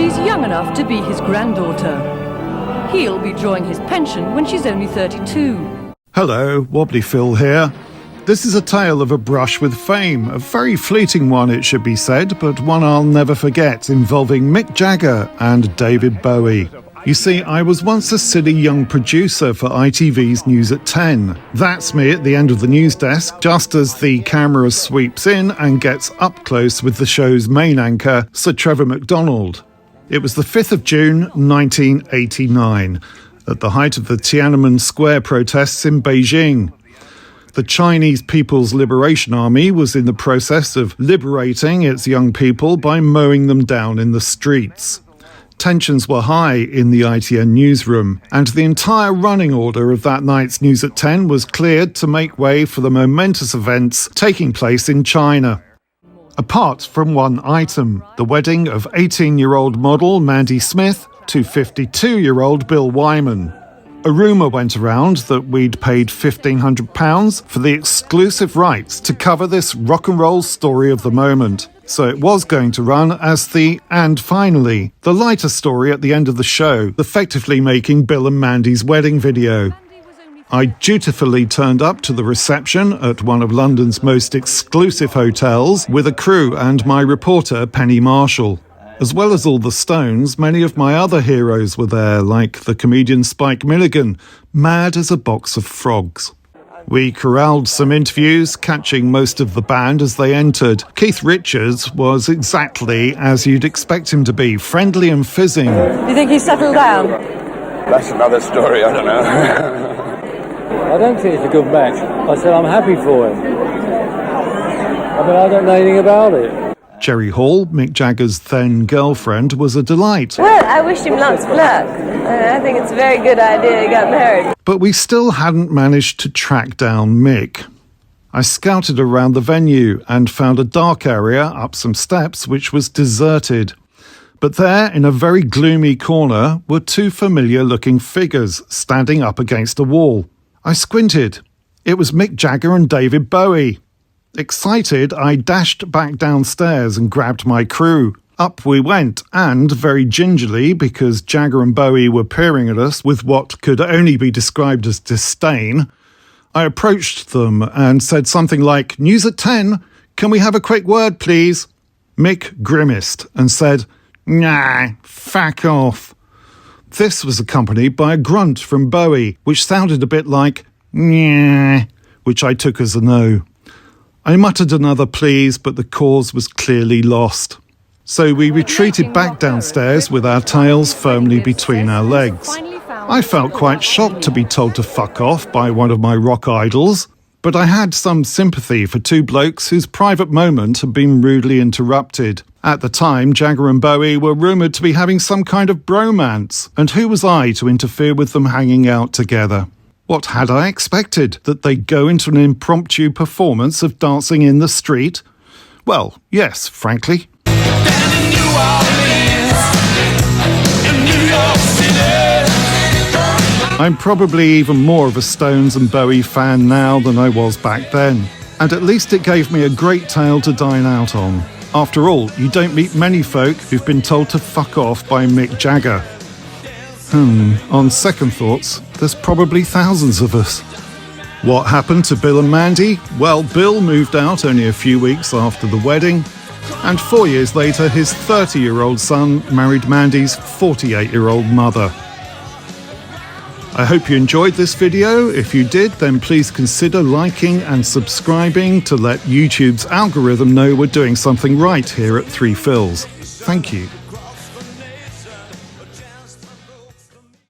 she's young enough to be his granddaughter. He'll be drawing his pension when she's only 32. Hello, Wobbly Phil here. This is a tale of a brush with fame, a very fleeting one it should be said, but one I'll never forget, involving Mick Jagger and David Bowie. You see, I was once a silly young producer for ITV's News at 10. That's me at the end of the news desk, just as the camera sweeps in and gets up close with the show's main anchor, Sir Trevor McDonald. It was the 5th of June, 1989, at the height of the Tiananmen Square protests in Beijing. The Chinese People's Liberation Army was in the process of liberating its young people by mowing them down in the streets. Tensions were high in the ITN newsroom, and the entire running order of that night's News at 10 was cleared to make way for the momentous events taking place in China. Apart from one item, the wedding of 18-year-old model Mandy Smith to 52-year-old Bill Wyman. A rumour went around that we'd paid £1,500 for the exclusive rights to cover this rock and roll story of the moment. So it was going to run as the "and finally," the lighter story at the end of the show, effectively making Bill and Mandy's wedding video. I dutifully turned up to the reception at one of London's most exclusive hotels with a crew and my reporter Penny Marshall. As well as all the Stones, many of my other heroes were there, like the comedian Spike Milligan, mad as a box of frogs. We corralled some interviews, catching most of the band as they entered. Keith Richards was exactly as you'd expect him to be, friendly and fizzing. Do you think he's settled down? That's another story, I don't know. I don't think it's a good match. I said I'm happy for him. I don't know anything about it. Jerry Hall, Mick Jagger's then girlfriend, was a delight. Well, I wish him lots of luck. I think it's a very good idea he got married. But we still hadn't managed to track down Mick. I scouted around the venue and found a dark area up some steps which was deserted. But there, in a very gloomy corner, were two familiar-looking figures standing up against a wall. I squinted. It was Mick Jagger and David Bowie. Excited, I dashed back downstairs and grabbed my crew. Up we went, and very gingerly, because Jagger and Bowie were peering at us with what could only be described as disdain, I approached them and said something like, "News at 10, can we have a quick word, please?" Mick grimaced and said, "Nah, fuck off." This was accompanied by a grunt from Bowie, which sounded a bit like, "Nyah," which I took as a no. I muttered another please, but the cause was clearly lost. So we retreated back downstairs with our tails firmly between our legs. I felt quite shocked to be told to fuck off by one of my rock idols, but I had some sympathy for two blokes whose private moment had been rudely interrupted. At the time, Jagger and Bowie were rumoured to be having some kind of bromance, and who was I to interfere with them hanging out together? What had I expected? That they'd go into an impromptu performance of Dancing in the Street? Well, yes, frankly. I'm probably even more of a Stones and Bowie fan now than I was back then. And at least it gave me a great tale to dine out on. After all, you don't meet many folk who've been told to fuck off by Mick Jagger. On second thoughts, there's probably thousands of us. What happened to Bill and Mandy? Well, Bill moved out only a few weeks after the wedding, and 4 years later his 30-year-old son married Mandy's 48-year-old mother. I hope you enjoyed this video. If you did, then please consider liking and subscribing to let YouTube's algorithm know we're doing something right here at 3 Phils. Thank you.